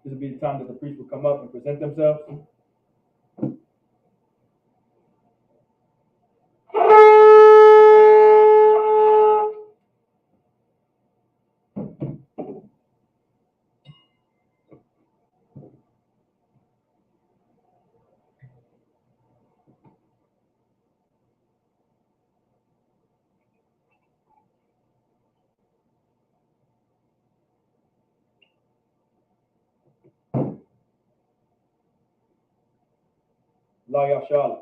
This will be the time that the priest will come up and present themselves. La Yashala.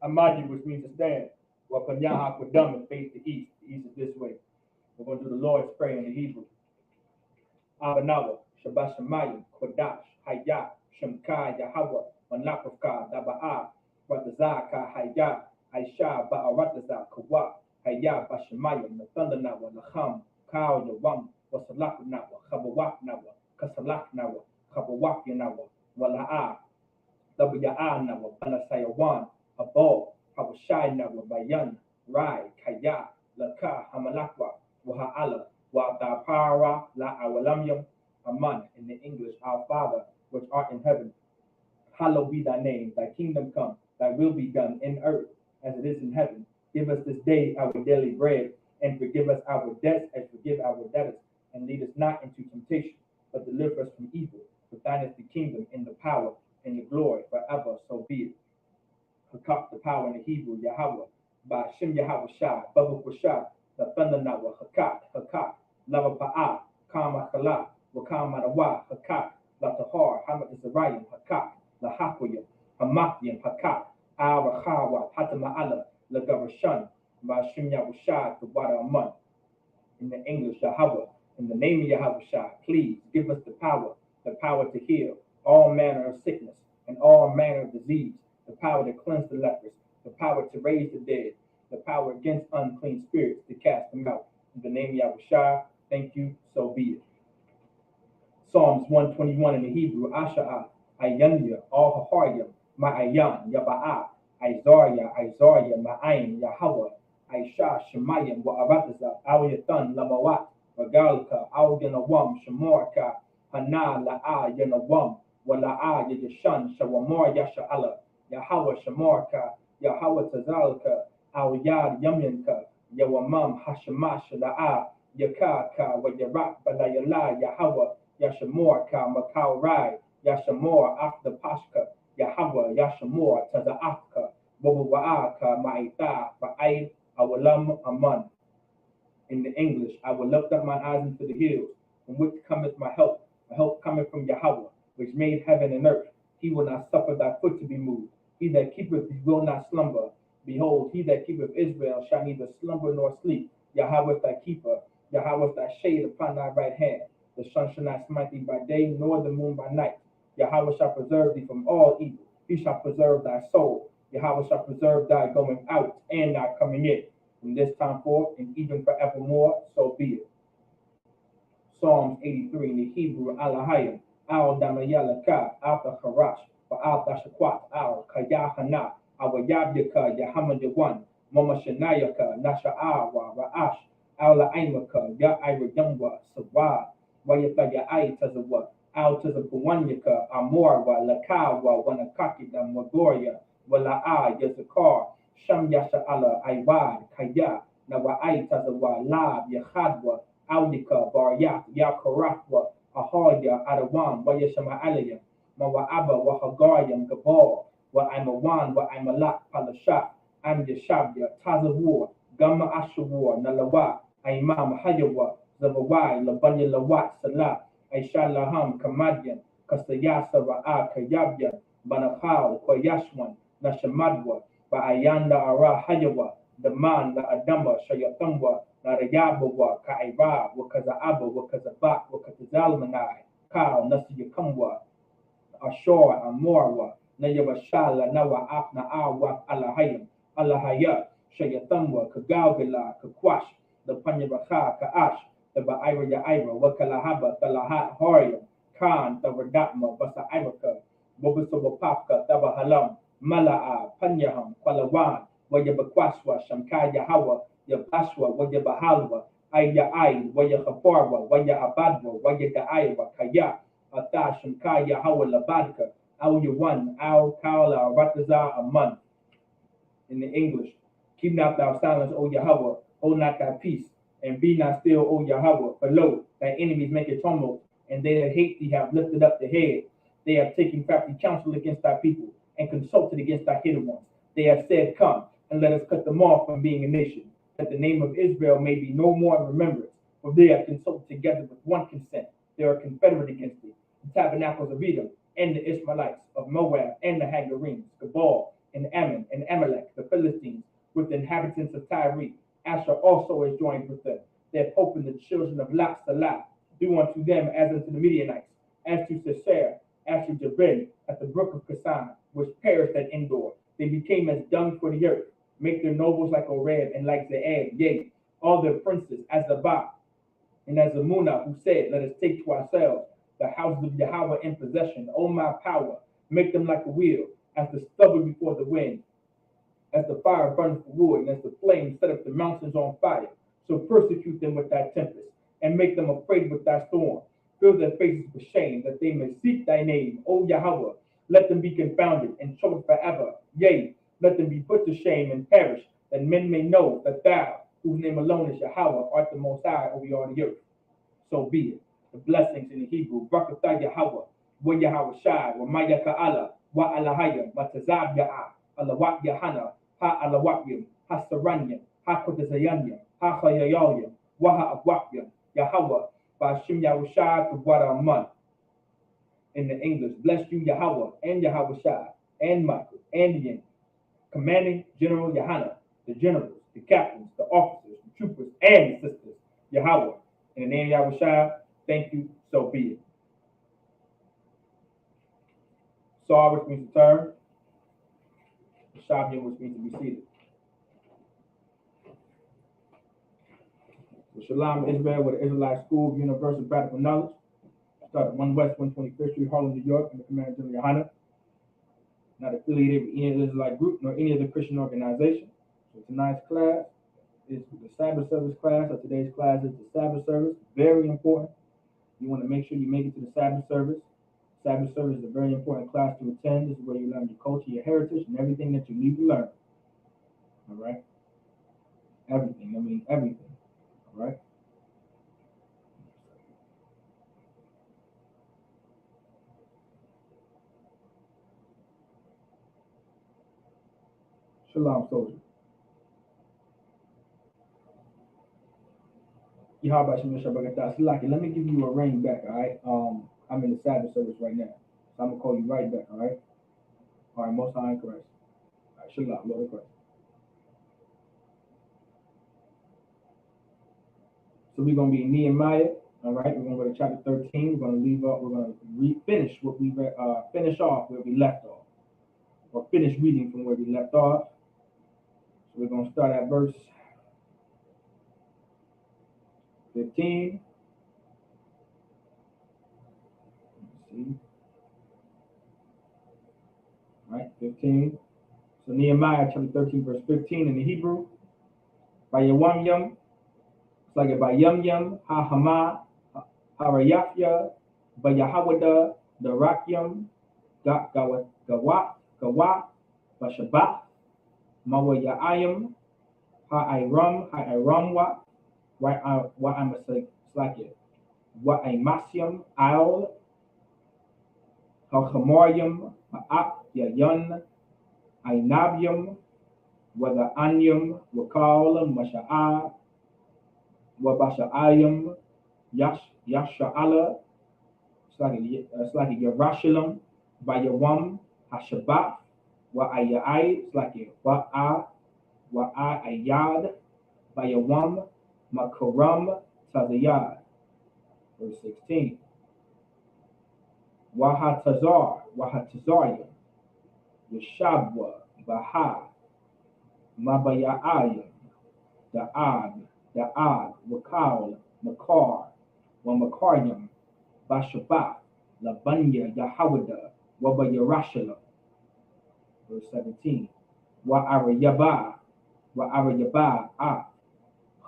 Amadi, which means to stand. Wapanyaha Kwadam and face the east. The east is this way. We're going to do the Lord's Prayer in the Hebrew. Abanawa, Shabashamayim, Kodash, Hayah, Shemka, Yahweh, Manakavka, Daba'a, Ratazaka, Hayah, Aisha, Ba'arataza, Kawa, Hayah, Bashamayim, Nathundanawa, Naham, Kao, Yawam, Wasalaknawa, Habawaknawa, Kasalaknawa, Habawakinawa, Wala'a, Wiya'anawa, Banasayawan, Abo, Habashaynawa, Bayan, Rai, Kaya, Laka, Hamalakwa, Waha'ala, Watapara, La Awalamyam, Aman, in the English, our Father, which art in heaven, hallowed be thy name, thy kingdom come, thy will be done in earth as it is in heaven. Give us this day our daily bread, and forgive us our debts as forgive our debtors, and lead us not into temptation, but deliver us from evil. For thine is the kingdom, and the power, and the glory forever, so be it. Hakak, the power in the Hebrew, Yahweh, by Shem Yahweh Shah, Babu Shah, the thunder nawa, Hakak, Lava Pa'a, Kama Kala, Wakama Rawa, Hakak, La Tahar, Hamad Zerayim, Hakak, La Hakoyim, Hamakyim, Hakak, Awa Hawa, Hatama'ala, La Garashan, by Shem Yahweh Shah, the water Aman. In the English, Yahweh, in the name of Yahweh Shah, please give us the power to heal all manner of sickness and all manner of disease, the power to cleanse the lepers, the power to raise the dead, the power against unclean spirits to cast them out. In the name of Yahweh Shah, thank you, so be it. Psalms 121 in the Hebrew, Asha'a, Ayanya, All Haharyam, Ma'ayan, Yaba'a, Isaiah, Ma'ayin, Yahweh, Aisha, Shemayim, Wa'arataza, Awiyathan, Lamawat, Wagalka, Awayanawam, Shemorka, Hana, La'a, Yanawam, Wala'a, Yashan, Shawamor, Yasha'ala, Yahweh, Shemorka, Yahweh, Tazalka, Awiyad, Yamyanka, Yawamam, Hashemash, La'a, Yakaka, Wayarak, Balayala, Yahweh, Yashamorka, Makaurai, Yashamor, After Pashka, Yahweh, Yashamor, Taza'afka, Wawa'aka, Ma'ita, Ba'aid, Awalam, Aman. In the English, I will lift up my eyes into the hills, from which cometh my help cometh from Yahweh, which made heaven and earth. He will not suffer thy foot to be moved. He that keepeth thee will not slumber. Behold, he that keepeth Israel shall neither slumber nor sleep. Yahweh is thy keeper, Yahweh is thy shade upon thy right hand. The sun shall not smite thee by day, nor the moon by night. Yahweh shall preserve thee from all evil. He shall preserve thy soul. Yahweh shall preserve thy going out and thy coming in, from this time forth and even forevermore, so be it. Psalms 83 in the Hebrew, Alahayim, Al Damayalaka, Alta Harash, Alta Shakwat, Al Kayahana, Awayabyaka, Yahamayawan, Mama Shanayaka, Nasha'awa, Ra'ash, Ala Aimaka, Ya Irayumwa, Sawa, Wayataya Ai Tazawa, Al Tazapawanyaka, Amorwa, Lakawa, Wanakakida, Mogoria, Wala'a, Yazakar, Sham Yasha'ala, Aiwad, Kaya, Nawa'ai Tazawa, Lab, Yahadwa, Audika, Baryak, Yakarafwa, Ahoya, Adawan, Wayashama'alayam, Mawa'aba, Wahagariam, Gabal, Wa'aimawan, Wa'aimalak, Palashat, Am Yashabya, Tazawar, Gamma Ashawar, Nalawa, Aimam Hayawa, Zabawai, Labanya Lawat, Salah, Aisha Laham, Kamadian, Kasayasa Ra'a, Kayabyan, Banakal, Koyashwan, Nashamadwa, Ba'ayanda Ara Hayawa, Daman, La Adamba, Shayatamwa, Narayabawa, Kaira, Wakazaaba, Wakazabak, Wakazalmanai, Kal, Nasiyakamwa, Ashor, Amorwa, Nayabashala, Nawa Afna Awa, Alahayam, Alahaya, Shayatamwa, Kagalgala, Kakwash, the Panyabaka, Kaash, the Ba'ira Yaira, Wakalahaba, Talahat Horium, Khan, the Radatma, Basa Iraka, Wabusawapapka, Tabahalam, Mala'a, Panyaham, Kwalawan, Wayabakwaswa, Shamka Yahawa, Yabashwa, Wayabahalwa, Aya Ai, Wayahaparwa, Waya Abadwa, Wayagaiwa, Kaya, Ata Shamka Yahawa Labadka, Al Yawan, Al Kaula, Rataza, Aman. In the English, keep not thou silence, O Yahweh, hold not thy peace, and be not still, O Yahweh, for lo, thy enemies make a tumult, and they that hate thee have lifted up the head. They have taken crafty counsel against thy people, and consulted against thy hidden ones. They have said, come, and let us cut them off from being a nation, that the name of Israel may be no more in remembrance, for they have consulted together with one consent. They are confederate against thee, the tabernacles of Edom, and the Ishmaelites of Moab, and the Hagarenes, Gabal, and Ammon, and Amalek, the Philistines, with the inhabitants of Tyre. Asher also is joined with them. They have opened the children of Lot Salah, do unto them as unto the Midianites, as to Sisera, as to Jabin, at the brook of Kasan, which perished at Endor. They became as dung for the earth. Make their nobles like Oreb and like Zeeb, yea, all their princes as Zabah, and as Amunah, who said, let us take to ourselves the houses of Yahweh in possession. O my power, make them like a wheel, as the stubble before the wind, as the fire burns for wood, and as the flame set up the mountains on fire. So persecute them with thy tempest, and make them afraid with thy storm. Fill their faces with shame, that they may seek thy name. O Yahweh, let them be confounded and troubled forever. Yea, let them be put to shame and perish, that men may know that thou, whose name alone is Yahweh, art the Most High over all the earth. So be it. The blessings in the Hebrew, Barakatah Yahweh, wa Yahweh Shai, wa Maya Ka'ala, wa Alahaya, wa Tazab Ya'ah, Alawat Yahana, ha Alawatyam, ha Saranyam, ha Kodazayanyam, ha Chayayalyam, wa ha Abwakyam, Yahweh, Bashim Yahushai, Kabwada Aman. In the English, bless you Yahweh, and Yahweh Shai, and Michael, and Yin, commanding General Yahana, the generals, the captains, the officers, the troopers, and the sisters, Yahweh. In the name of Yahushua, thank you, so be it. Saw, which means to turn. Shabbat, which means to be seated. So Shalom, Israel, with the Israelite School of Universal Practical Knowledge. Started 1 West 125th Street, Harlem, New York, in the command of General Yahana. Not affiliated with any of the Israelite group nor any of the Christian organization. So tonight's class is the Sabbath service class, or today's class is the Sabbath service. Very important. You want to make sure you make it to the Sabbath service. Sabbath service is a very important class to attend. This is where you learn your culture, your heritage, and everything that you need to learn. All right? Everything. I mean, everything. All right? Shalom, soldier. Let me give you a ring back, all right? I'm in the Sabbath service right now. So I'm going to call you right back, all right? All right, Most High in Christ. All right, Shalom, Lord of Christ. So we're going to be in Nehemiah, all right? We're going to go to chapter 13. We're going to leave off, we're going to finish what we finish off where we left off, or finish reading from where we left off. So we're going to start at verse 15. Let's see. All right, 15. So Nehemiah chapter 13, verse 15 in the Hebrew. Bayawamyam, it's like a Bayamyam, Ha-Hama, Harayafya, Bayahawada, Darakyam, Gawat, Gawat, Bashabat, Mawayayam, Ha-Iramwa, Wa'amaslakya, Wa'amasyam, Al, Ha-Hamoryam, Ma'ak, Yayan, Ainabium, whether Anyum, Wakal, Masha'a, Wabasha'ayim, Yasha'ala, it's like a Yerushalayim, Bayawam, Hashabah, Wa'ayai, it's like a Wa'ayad, Bayawam, Makaram, Tazayad. Verse 16. Wahatazarya, Yeshabwa, Baha, Mabaya'ayim, Da'ad, Wakal, Makar, Wamakaryam, Bashabat, Labanya, Yahawada, wa ba Yerushalayim. Verse 17. Wa ara yaba,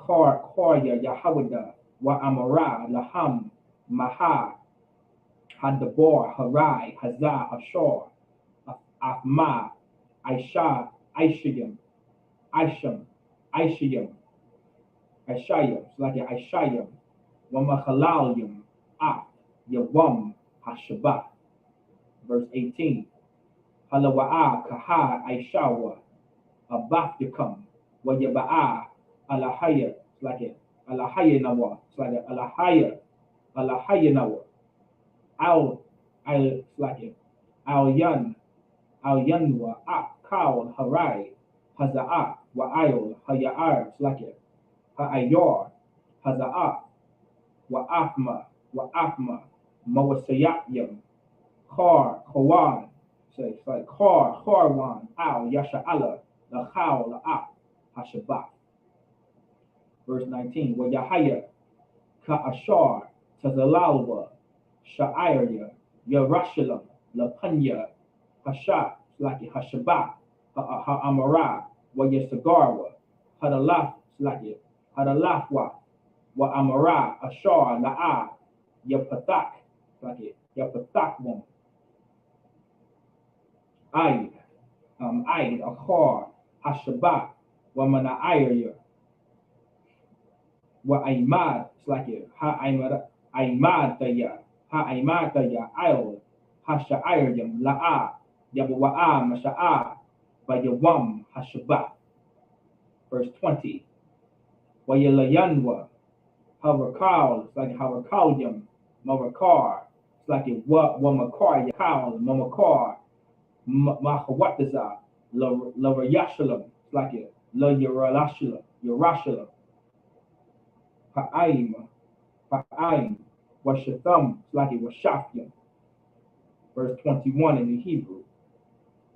Korya Yahawada, Wa Amara, Laham, Maha, Hadabor, Harai, Hazah, Ashor, Afma, Aisha, Aishayim, Aisham, Aishayim, Aishayim, it's like Aishayim, Wamachalalim, Af, Yawam, Hashabah. Verse 18. Halawa'a, Kaha, Aishawa, Abafyakam, Wayaba'a, Alahaya, it's like it, Alahaya Nawa, it's like it, Alahaya Nawa, it's like it, Al Yanwa, Kaul, Harai, Haza'at, Wa'ayol, Haya'ar, it's like it, Ha'ayor, Haza'at, Wa'afma, Mawasayayim, Kawan, so it's like Karwan, Al, Yasha'ala, Lachal, La'af, Hashabah. Verse 19, Wa Yahaya, Ka'ashar, Tazalalwa, Sha'irya, Yerushalayim, Lapanya, Hasha, like Hashabah, Ha'amara, Wa Yesagarwa, Hadalaf, like it, Hadalafwa, Wa Amara, Ashar, La'a, Yapathak, like it, Yapathakwan, Aid, Akhar, Hashabah, Wa Mana'irya, Wa Aimad, it's like it, Aimadaya, Ayl, Hashairyam, La'a, Yabawa'a, Masha'a, Bayawam, Hashabah. Verse 20. Wayalayanwa, Harakal, it's like Harakalyam, Marakar, it's like it, Wamakar, Yakal, Mamakar, Mahawataza, Larayashalam, it's like it, La Yerushalayim, Ha'aim, Washatham, it's like it was Shafyam. Verse 21 in the Hebrew.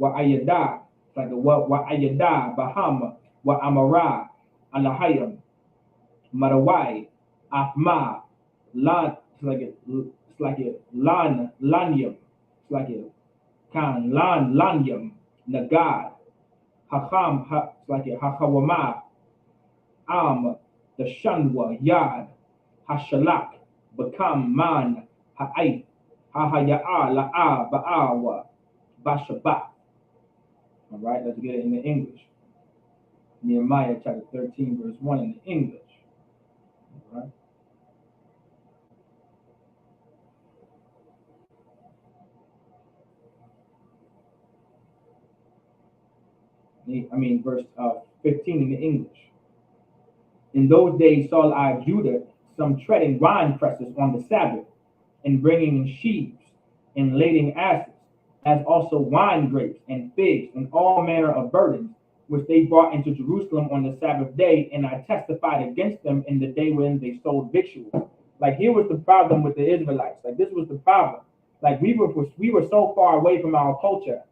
Wa'ayada, it's like a Wa'ayada, Bahama, Wa'amara, Alahayam, Marawai, Afma, Lan, it's like it, Lanyam, it's like it, Kan, Lanyam, Nagad, Hakam, it's like it, Hakawama, the Shanwa, Yad, Hashalak, Bakam, Man, Ha'aith, Hahaya'a, La'a, Ba'awa, Bashabat. All right, let's get it in the English. Nehemiah chapter 13, verse 1 in the English. All right. Verse 15 in the English. In those days saw I Judah some treading wine presses on the Sabbath, and bringing in sheaves, and lading asses, as also wine grapes, and figs, and all manner of burdens, which they brought into Jerusalem on the Sabbath day, and I testified against them in the day when they sold victuals. Like, here was the problem with the Israelites. Like, this was the problem. Like, we were so far away from our culture,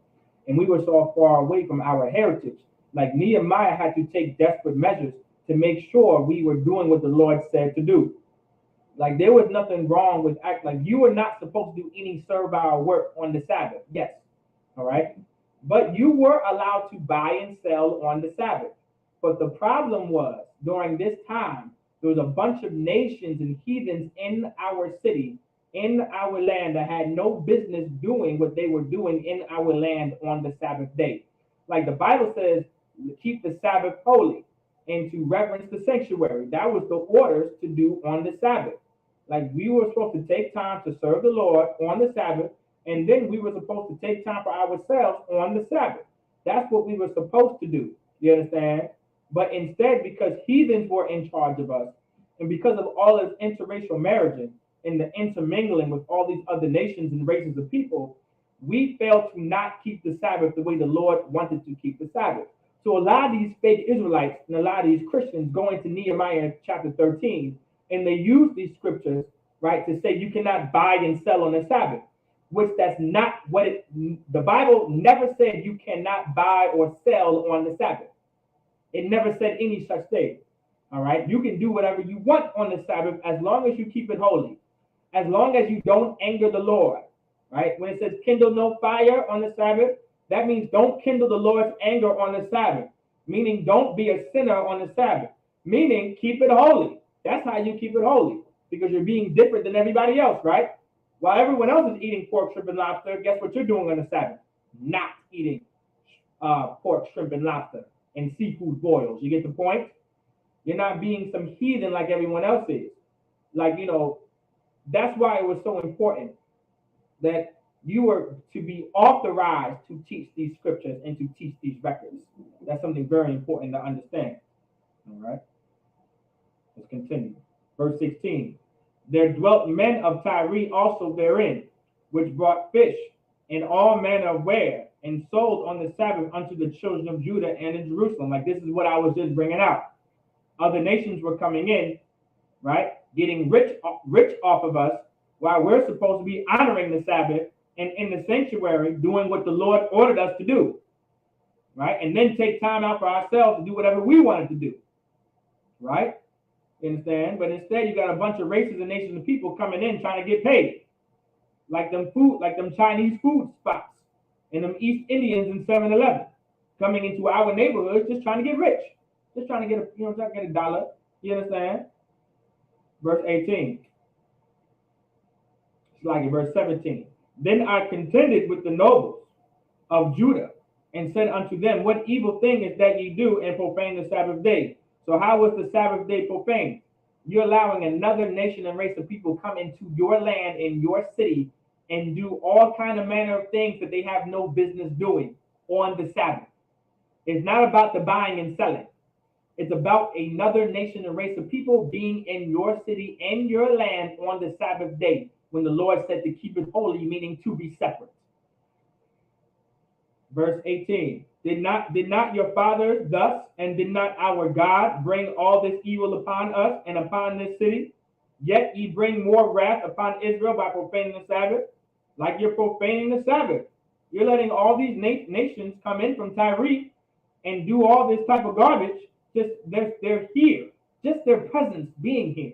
and we were so far away from our heritage. Like, Nehemiah had to take desperate measures to make sure we were doing what the Lord said to do. Like, there was nothing wrong with like you were not supposed to do any servile work on the Sabbath. Yes. All right. But you were allowed to buy and sell on the Sabbath. But the problem was, during this time, there was a bunch of nations and heathens in our city, in our land, that had no business doing what they were doing in our land on the Sabbath day. Like the Bible says, keep the Sabbath holy and to reverence the sanctuary. That was the orders to do on the Sabbath. Like, we were supposed to take time to serve the Lord on the Sabbath, and then we were supposed to take time for ourselves on the Sabbath. That's what we were supposed to do. You understand? But instead, because heathens were in charge of us, and because of all this interracial marriage and the intermingling with all these other nations and races of people, we failed to not keep the Sabbath the way the Lord wanted to keep the Sabbath. So a lot of these fake Israelites and a lot of these Christians go into Nehemiah chapter 13, and they use these scriptures, right, to say you cannot buy and sell on the Sabbath, which that's not what the Bible never said you cannot buy or sell on the Sabbath. It never said any such thing. All right. You can do whatever you want on the Sabbath as long as you keep it holy, as long as you don't anger the Lord. right? When it says kindle no fire on the Sabbath, that means don't kindle the Lord's anger on the Sabbath, meaning don't be a sinner on the Sabbath, meaning keep it holy. That's how you keep it holy, because you're being different than everybody else, right? While everyone else is eating pork, shrimp, and lobster, guess what you're doing on the Sabbath? Not eating pork, shrimp, and lobster and seafood boils. You get the point? You're not being some heathen like everyone else is. Like, that's why it was so important that you were to be authorized to teach these scriptures and to teach these records. That's something very important to understand. All right. Let's continue. Verse 16. There dwelt men of Tyre also therein, which brought fish and all manner of ware, and sold on the Sabbath unto the children of Judah and in Jerusalem. Like, this is what I was just bringing out. Other nations were coming in, right, getting rich off of us, while we're supposed to be honoring the Sabbath and in the sanctuary doing what the Lord ordered us to do, right? And then take time out for ourselves to do whatever we wanted to do, right? You understand? But instead, you got a bunch of races and nations of people coming in trying to get paid, like them Chinese food spots and them East Indians in 7-Eleven coming into our neighborhoods just trying to get rich, just trying to get trying to get a dollar. You understand? Verse 18. It's like verse 17. Then I contended with the nobles of Judah and said unto them, what evil thing is that ye do and profane the Sabbath day? So how was the Sabbath day profaned? You're allowing another nation and race of people come into your land, in your city, and do all kind of manner of things that they have no business doing on the Sabbath. It's not about the buying and selling. It's about another nation and race of people being in your city and your land on the Sabbath day, when the Lord said to keep it holy, meaning to be separate. Verse 18. Did not your fathers thus, and did not our God bring all this evil upon us and upon this city? Yet ye bring more wrath upon Israel by profaning the Sabbath. Like you're profaning the Sabbath. You're letting all these nations come in from Tyre and do all this type of garbage. Just they're here. Just their presence being here.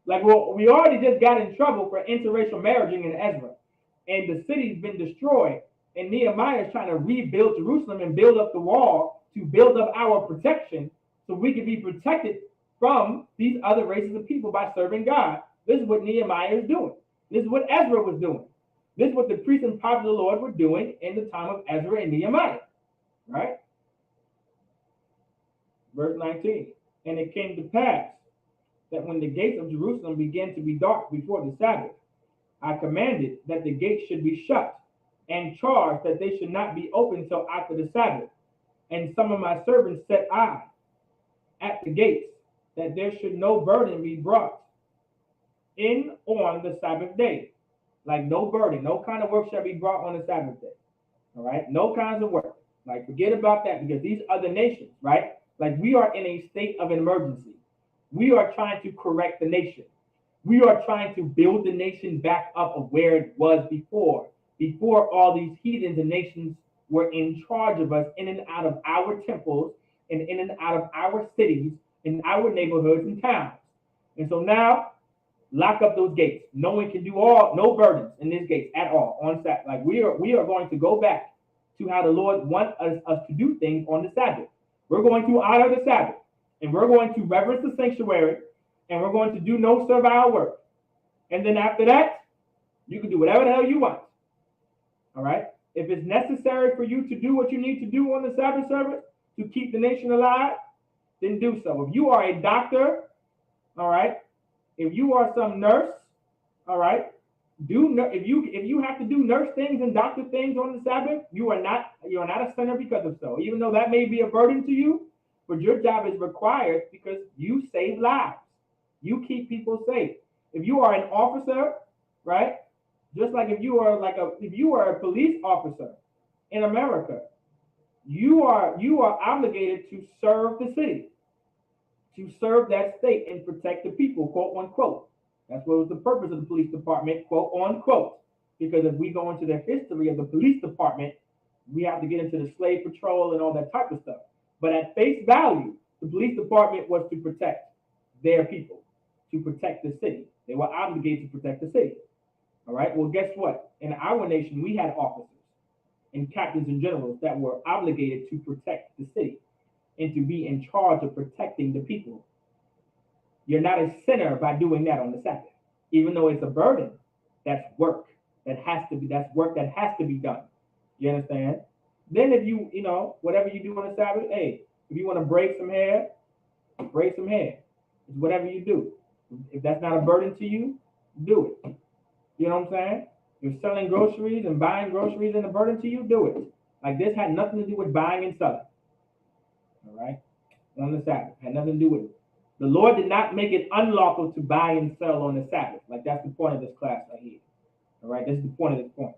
Like, well, we already just got in trouble for interracial marrying in Ezra, and the city's been destroyed. And Nehemiah is trying to rebuild Jerusalem and build up the wall to build up our protection, so we can be protected from these other races of people by serving God. This is what Nehemiah is doing. This is what Ezra was doing. This is what the priests and prophets of the Lord were doing in the time of Ezra and Nehemiah. Right? Verse 19. And it came to pass that when the gates of Jerusalem began to be dark before the Sabbath, I commanded that the gates should be shut, and charged that they should not be opened till after the Sabbath. And some of my servants set I at the gates, that there should no burden be brought in on the Sabbath day. Like, no burden, no kind of work shall be brought on the Sabbath day. All right? No kinds of work. Like, forget about that, because these other nations, right? Like, we are in a state of emergency. We are trying to correct the nation. We are trying to build the nation back up of where it was before all these heathens and nations were in charge of us, in and out of our temples and in and out of our cities, in our neighborhoods and towns. And so now, lock up those gates. No one can do no burdens in these gates at all on Sabbath. Like, we are going to go back to how the Lord wants us to do things on the Sabbath. We're going to honor the Sabbath, and we're going to reverence the sanctuary, and we're going to do no servile work. And then after that, you can do whatever the hell you want. All right? If it's necessary for you to do what you need to do on the Sabbath service to keep the nation alive, then do so. If you are a doctor, all right, if you are some nurse, all right, if you have to do nurse things and doctor things on the Sabbath, you are not a sinner because of so. Even though that may be a burden to you, but your job is required because you save lives. You keep people safe. If you are an officer, right? Just like if you are a police officer in America, you are obligated to serve the city, to serve that state and protect the people, quote unquote. That's what was the purpose of the police department, quote unquote. Because if we go into the history of the police department, we have to get into the slave patrol and all that type of stuff. But at face value, the police department was to protect their people, to protect the city. They were obligated to protect the city. All right. Well, guess what? In our nation, we had officers and captains and generals that were obligated to protect the city and to be in charge of protecting the people. You're not a sinner by doing that on the Sabbath, even though it's a burden. That's work that has to be. That's work that has to be done. You understand? Then if whatever you do on the Sabbath, hey, if you want to braid some hair, braid some hair. It's whatever you do. If that's not a burden to you, do it. You know what I'm saying? If selling groceries and buying groceries is a burden to you, do it. Like this had nothing to do with buying and selling. All right? On the Sabbath. Had nothing to do with it. The Lord did not make it unlawful to buy and sell on the Sabbath. Like that's the point of this class right here. All right? This is the point of this point.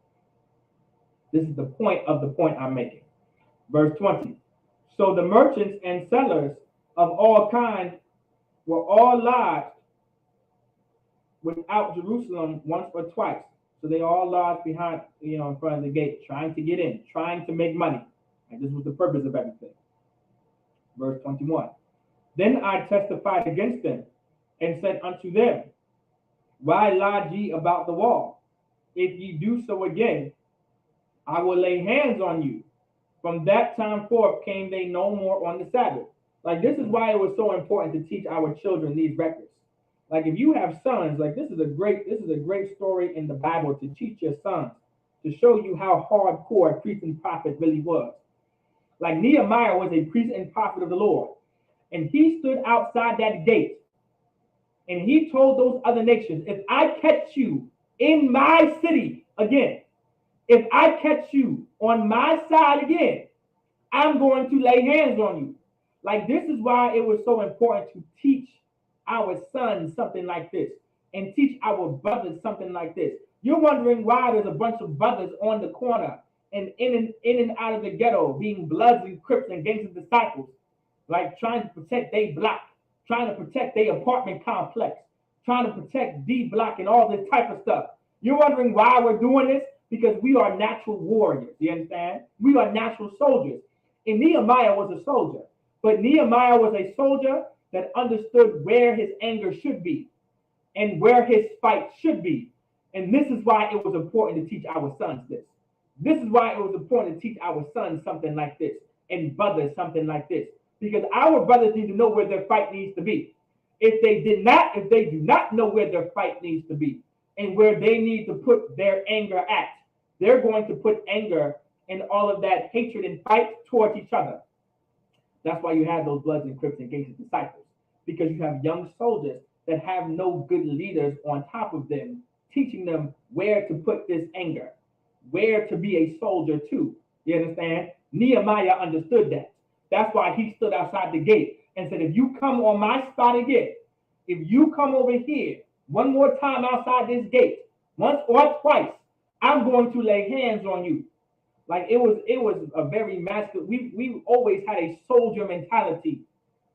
This is the point of the point I'm making. Verse 20. So the merchants and sellers of all kinds were all lodged without Jerusalem once or twice. So they all lodged behind, in front of the gate, trying to get in, trying to make money. And this was the purpose of everything. Verse 21. Then I testified against them and said unto them, why lodge ye about the wall? If ye do so again, I will lay hands on you. From that time forth came they no more on the Sabbath. Like this is why it was so important to teach our children these records. Like if you have sons, like this is a great story in the Bible to teach your sons, to show you how hardcore a priest and prophet really was. Like Nehemiah was a priest and prophet of the Lord. And he stood outside that gate and he told those other nations, if I catch you in my city again, if I catch you on my side again, I'm going to lay hands on you. Like this is why it was so important to teach our sons something like this and teach our brothers something like this. You're wondering why there's a bunch of brothers on the corner and in and out of the ghetto being Bloods and Crips and Gangster disciples, like trying to protect their block, trying to protect their apartment complex, trying to protect D block and all this type of stuff. You're wondering why we're doing this? Because we are natural warriors, you understand? We are natural soldiers. And Nehemiah was a soldier, but Nehemiah was a soldier that understood where his anger should be and where his fight should be. And this is why it was important to teach our sons this. This is why it was important to teach our sons something like this and brothers something like this. Because our brothers need to know where their fight needs to be. If they do not know where their fight needs to be and where they need to put their anger at, they're going to put anger and all of that hatred and fight towards each other. That's why you have those Bloods and Crips and Gangster disciples, because you have young soldiers that have no good leaders on top of them, teaching them where to put this anger, where to be a soldier too. You understand? Nehemiah understood that. That's why he stood outside the gate and said, if you come on my spot again, if you come over here one more time outside this gate, once or twice, I'm going to lay hands on you. Like it was a very masculine. We always had a soldier mentality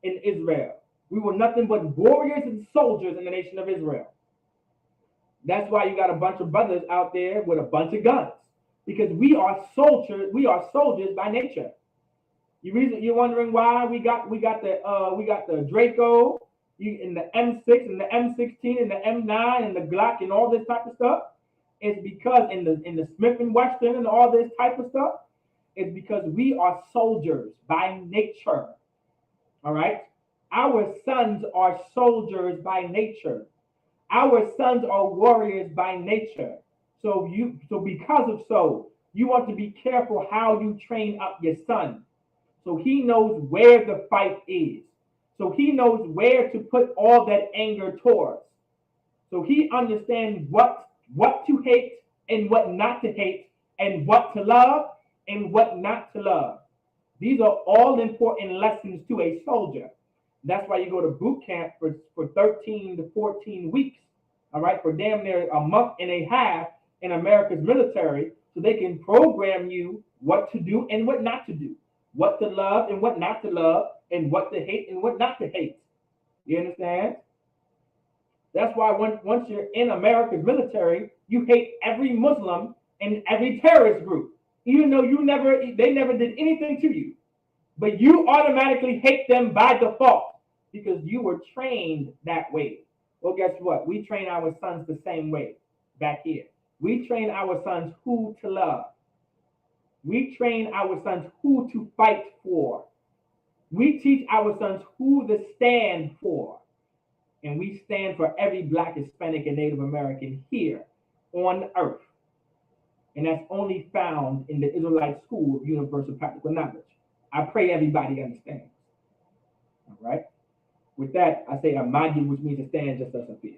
in Israel. We were nothing but warriors and soldiers in the nation of Israel. That's why you got a bunch of brothers out there with a bunch of guns, because we are soldiers. We are soldiers by nature. You're wondering why we got the Draco, in the M6 and the M16 and the M9 and the Glock and all this type of stuff. It's because in the Smith and Wesson and all this type of stuff, it's because we are soldiers by nature. All right? Our sons are soldiers by nature. Our sons are warriors by nature. So because of so, you want to be careful how you train up your son. So he knows where the fight is. So he knows where to put all that anger towards. So he understands what to hate and what not to hate, and what to love and what not to love. These are all important lessons to a soldier. That's why you go to boot camp for 13 to 14 weeks, all right, for damn near a month and a half in America's military, so they can program you what to do and what not to do, what to love and what not to love, and what to hate and what not to hate. You understand? That's why once you're in America's military, you hate every Muslim and every terrorist group, even though they never did anything to you. But you automatically hate them by default because you were trained that way. Well, guess what? We train our sons the same way back here. We train our sons who to love. We train our sons who to fight for. We teach our sons who to stand for. And we stand for every Black, Hispanic, and Native American here on earth. And that's only found in the Israelite School of Universal Practical Knowledge. I pray everybody understands. All right? With that, I say Amadi, which means to stand just as a fear.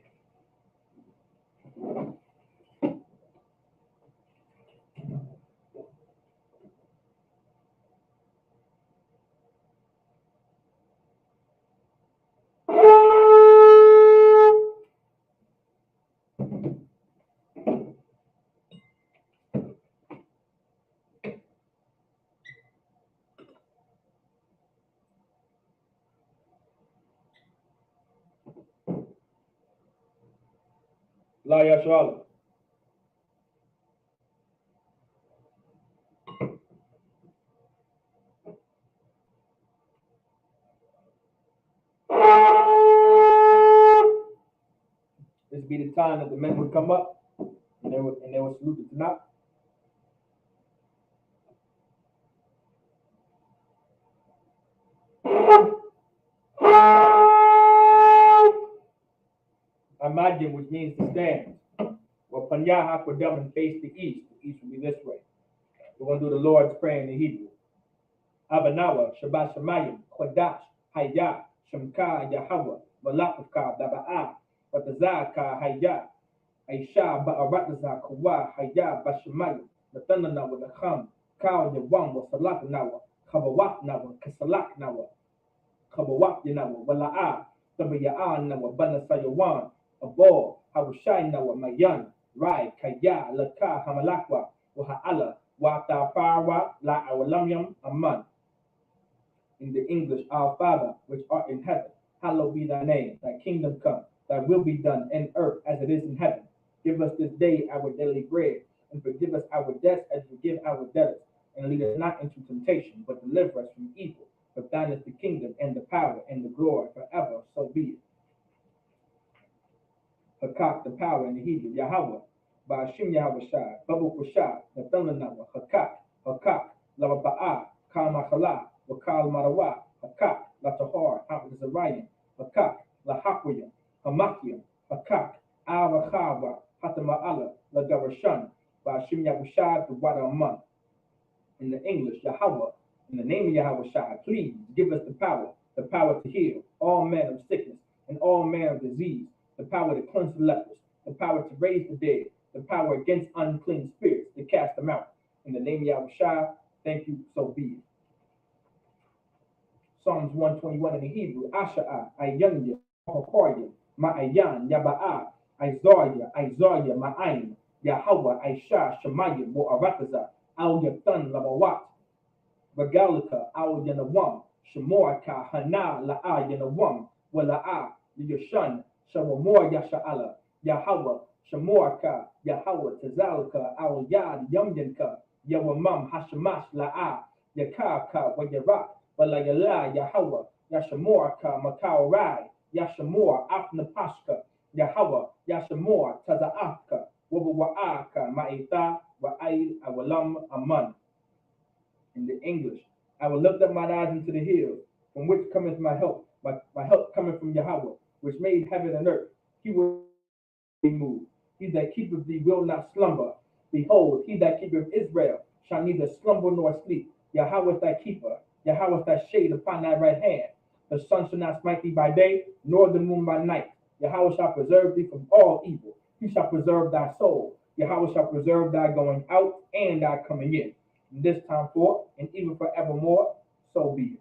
La Yashala. This be the time that the men would come up and they would salute the Tanakh. Amadi, which means to stand. Well, Panyaha Kodam and face the east. The east will be this way. We're going to do the Lord's Prayer in the Hebrew. Abanawa, Shabbat Shemayim, Kodash, Hayya, Shemka, Yahweh, Malakavka, Daba'a, Batazaka, Hayya, Aisha, Ba'arataza, Kawa, Hayya, Bashemayim, Natananawa, Nacham, Kao, Yawam, Wasalakanawa, Kabawak Nawa, Kasalak Nawa, Kabawak Yanawa, Wala'a, Tabaya'a Nawa, Banasayawan, Abo, Hawashai Nawa, Mayan, Rai, Kaya, Laka, Hamalakwa, Waha'ala, Wata Parwa, La Awalamyam, Aman. In the English, Our Father, which art in heaven, hallowed be thy name. Thy kingdom come, thy will be done in earth as it is in heaven. Give us this day our daily bread, and forgive us our debts as we forgive our debtors. And lead us not into temptation, but deliver us from evil. For thine is the kingdom, and the power, and the glory forever. So be it. Hakak, the power in the Hebrew, Yahweh. Ba'ashim Yahweh Shai, Babu Kushai, Nathananawa, Hakak, Lavaba'a, Kalmakhala, Wakal Marawa, Hakak, Latahar, Hamzarayan, Hakak, Lahakwaya, Hamakia, Hakak, Arachawa, Hatama'ala, Lagarashan, Ba'ashim Yahweh Shai, the water Aman. In the English, Yahweh, in the name of Yahweh Shai, please give us the power to heal all manner of sickness and all manner of disease, the power to cleanse the lepers, the power to raise the dead, the power against unclean spirits, to cast them out. In the name of Yahweh Shai, thank you, so be it. Psalms 121 in the Hebrew, Asha'a, Ayanya, Hokoya, Ma'ayan, Yaba'a, Isaiah, Ma'ayin, Yahweh, Aisha, Shemayim, Mo'arataza, Al Yatan, Lamawat, Bagalika, Al Yanawam, Shemoraka, Hana, La'a, Yanawam, Wala'a, Yashan, Shawamor, Yasha'ala, Yahweh, Shemoraka, Yahweh, Tazalka, Al Yad, Yamyanka, Yawamam, Hashemash, La'a, Yakaka, Wayarak, Balayala, Yahweh, Yashamoraka, Makao Rai, Yashamor, Afnapashka, Yahweh, Yashamor, Taza'aka, Wabawa'aka, Ma'ita, Wa'aid, Awalam, Aman. In the English, I will lift up my eyes into the hills, from which cometh my help. My help cometh from Yahweh, which made heaven and earth. He will be moved. He that keepeth thee will not slumber. Behold, he that keepeth Israel shall neither slumber nor sleep. Yahweh is thy keeper. Yahweh is thy shade upon thy right hand. The sun shall not smite thee by day, nor the moon by night. Yahweh shall preserve thee from all evil. He shall preserve thy soul. Yahweh shall preserve thy going out and thy coming in. From this time forth, and even forevermore, so be it.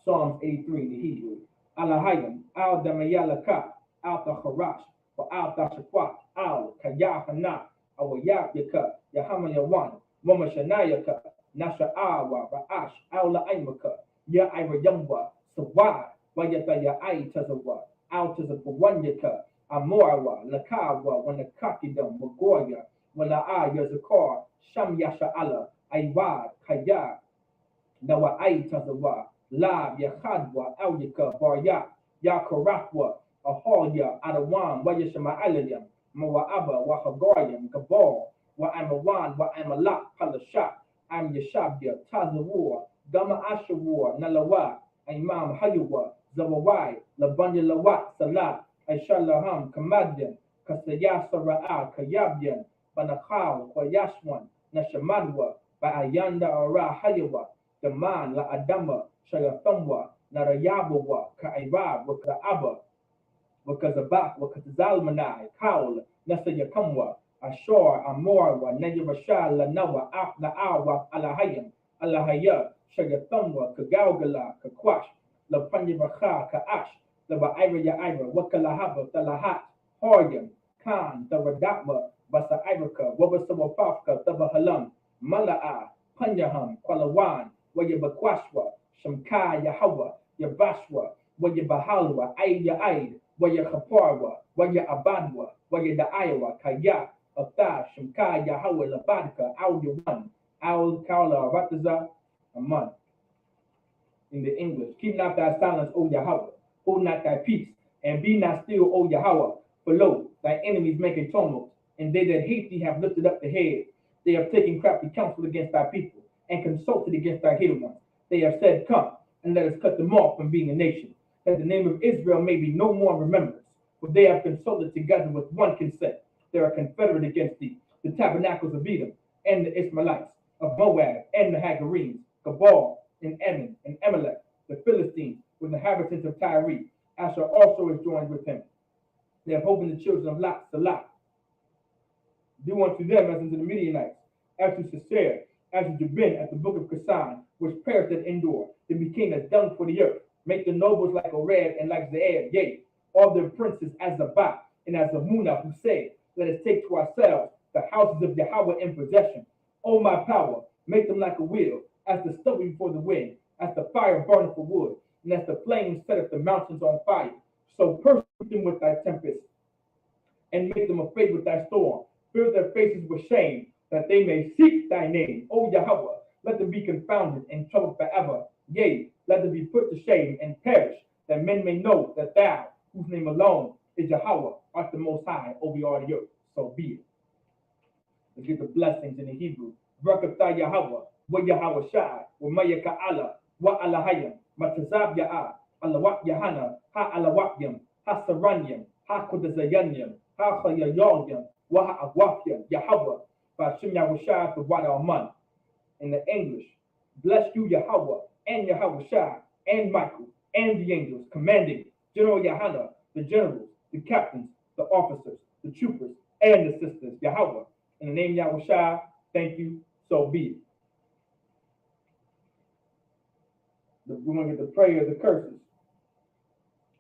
Psalms 83 in the Hebrew. Alahayim, al damayalaka, al tacharash, wa al tashakwat, al kayahana, awayaka, yahamayawan, mamashanayaka, nasha'awa, ra'ash, al la'imaka, ya irayamwa, sawa, wayata ya tazawa, al tazapawanyaka, amorawa, lakawa, wanakakidam, magoya, wala'a yazakar, sham yasha'ala, aywad, kaya, nawa tazawa, La Yahadwa, Alyaka, Barya, Yakarafwa, Ahalya, Adawam, Wayashama Alayam, Mo'aba, Wahagoyim, Gabor, Wa'amawan, Wa'amalak, Palashat, Am Yashabia, Tazawar, Gama Ashawar, Nalawa, Imam Hayuwa, Zawawai, Labanya Lawat, Salah, Aishalaham, Kamadian, Kasayasara, Kayabian, Banakal, Kwayashwan, Nashamadwa, Ba'ayanda Ara Hayawa, Daman, La Adama, Shayathamwa, Narayabawa, Ka'irab, Waka'aba, Wakazabak, Wakazalmanai, Kaul, Nasayakamwa, Ashor, Amorwa, Nayarashal, Lanawa, Na'awa, Alahayam, Alahaya, Shayathamwa, Kagaugala, Kakwash, Lapanyabaka, Kaash, Laba Ya Ira, Wakalahaba, Talahat, Horyam, Khan, Taradatma, Basa Iraka, Wabasawapafka, Tabahalam, Mala'a, Panyaham, Kwalawan, Wayabakwashwa, Shamka, Yahawa, Yabashwa, Wayabahalwa, Aya Aid, Waya Kaparwa, Waya Abadwa, Waya Da'ayawa, Kaya, Afta, Shamka, Yahawa, Labadka, Al Yawan, Al Kaula, Rataza, Aman. In the English, keep not thy silence, O Yahweh, hold not thy peace, and be not still, O Yahweh, for lo, thy enemies make a tumult, and they that hate thee have lifted up the head. They have taken crafty counsel against thy people, and consulted against thy hidden ones. They have said, come, and let us cut them off from being a nation, that the name of Israel may be no more in remembrance. For they have consulted together with one consent. They are confederate against thee, the tabernacles of Edom, and the Ishmaelites, of Moab, and the Hagarenes, Gabal, and Ammon, and Amalek, the Philistines, with the inhabitants of Tyre. Asher also is joined with him. They have hope in the children of Lot, Salah. Do unto them as unto the Midianites, as to Sisera, as to Jabin at the brook of Kasan, which perished at Endor. They became as dung for the earth. Make the nobles like Oreb and like Zeeb, yea, all their princes as Zabak and as Zamunah, who say, let us take to ourselves the houses of Yahweh in possession. O my power, make them like a wheel, as the stubble before the wind, as the fire burneth for wood, and as the flames set up the mountains on fire. So persecute them with thy tempest, and make them afraid with thy storm. Fill their faces with shame, that they may seek thy name. O Yahweh, let them be confounded and troubled forever. Yea, let them be put to shame and perish, that men may know that thou, whose name alone is Yahweh, art the most high over all the earth. So be it. Let's get the blessings in the Hebrew. Barakatah Yahweh, wa Yahweh Shai, wa Maya Ka'ala, wa Alahayam, Matazab Ya'a, Alawak Yahana, Ha Alawakyam, Ha Saranyam, Ha Kodazayanyam, Ha Chayayalyam, wa Ha Agwafyam, Yahweh, Bashim Yahweh Shai, for what Aman. In the English, bless you Yahweh, and Yahweh Shai, and Michael, and the angels, commanding General Yahana, the generals, the captains, the officers, the troopers, and the sisters, Yahweh. In the name of Yahweh Shai, thank you, so be it. We're going to get the prayer of the curses.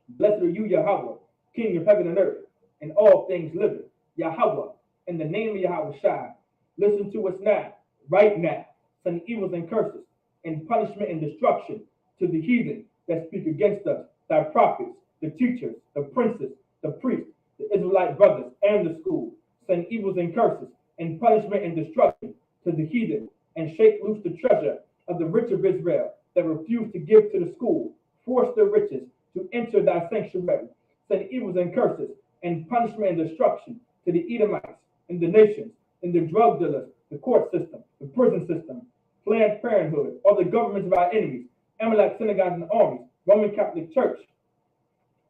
Blessed are you, Yahweh, King of heaven and earth, and all things living. Yahweh, in the name of Yahweh Shai, listen to us now, right now. Send evils and curses, and punishment and destruction to the heathen that speak against us, thy prophets, the teachers, the princes, the priests, the Israelite brothers, and the school. Send evils and curses, and punishment and destruction to the heathen, and shake loose the treasure of the rich of Israel that refuse to give to the school. Force their riches to enter thy sanctuary. Send evils and curses, and punishment and destruction to the Edomites, and the nations, and the drug dealers, the court system, the prison system, Planned Parenthood, all the governments of our enemies, Amalek synagogues and armies, Roman Catholic Church,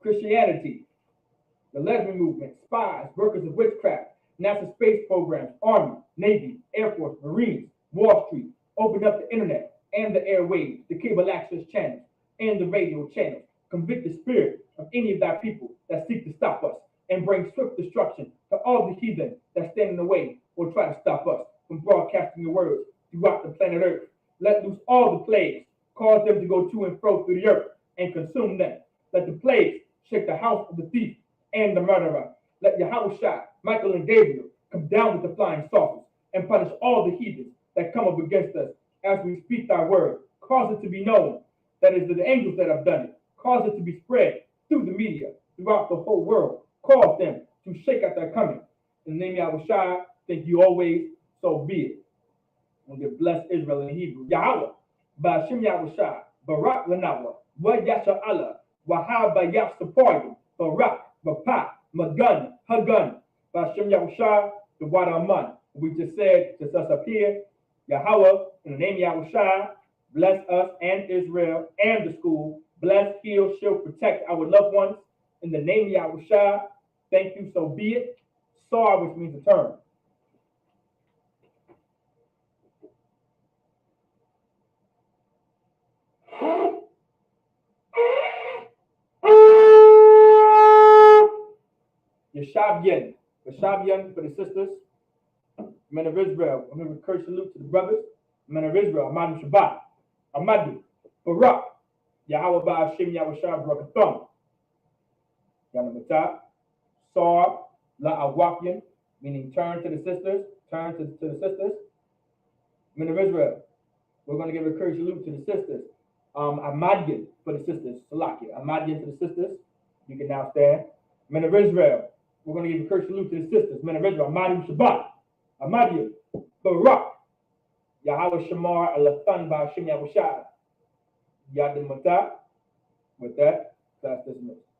Christianity, the lesbian movement, spies, workers of witchcraft, NASA space programs, Army, Navy, Air Force, Marines, Wall Street, open up the internet and the airwaves, the cable access channels, and the radio channels. Convict the spirit of any of thy people that seek to stop us, and bring swift destruction to all the heathen that stand in the way or try to stop us from broadcasting your words throughout the planet Earth. Let loose all the plagues, cause them to go to and fro through the earth, and consume them. Let the plagues shake the house of the thief and the murderer. Let Yahweh Shai, Michael, and Gabriel come down with the flying saucers, and punish all the heathens that come up against us as we speak thy word. Cause it to be known that it is the angels that have done it. Cause it to be spread through the media, throughout the whole world. Cause them to shake at their coming. In the name of Yahweh Shai, thank you always, so be it. And we bless Israel in Hebrew. Yahweh, Ba'ashim Yahweh Shai, Barak Lanawa, Wa Yasha Allah, Wahab Bayaf Sapoyim, Barak, Bapa, Magun, Hagun, Bashem Yahushua, the water Aman. We just said to us up here, Yahweh, in the name of Yahushua, bless us and Israel and the school. Bless, heal, shield, protect our loved ones. In the name of Yahushua, thank you, so be it. Sar, which means to turn. Yeshabyan. Yeshabyan for the sisters. Men of Israel. I'm going to encourage salute to the brothers. Men of Israel. Amadim Shabbat. Amadim. Barak. Yahweh Ba'ashem Yahushua Barakatham. Yanamata. Sar. La Awakyan. Meaning turn to the sisters. Turn to the sisters. Men of Israel. We're going to give a courage salute to the sisters. Amadyan for the sisters. Salakia. Amadyan to the sisters. You can now stand. Men of Israel. We're going to give a courage salute to the sisters. Men of Israel. Amadim Shabbat. Amadyan. Barak. Yahweh Shamar Alathan Ba'ashem Yahushua. Yadim Mata. With that, class dismissed.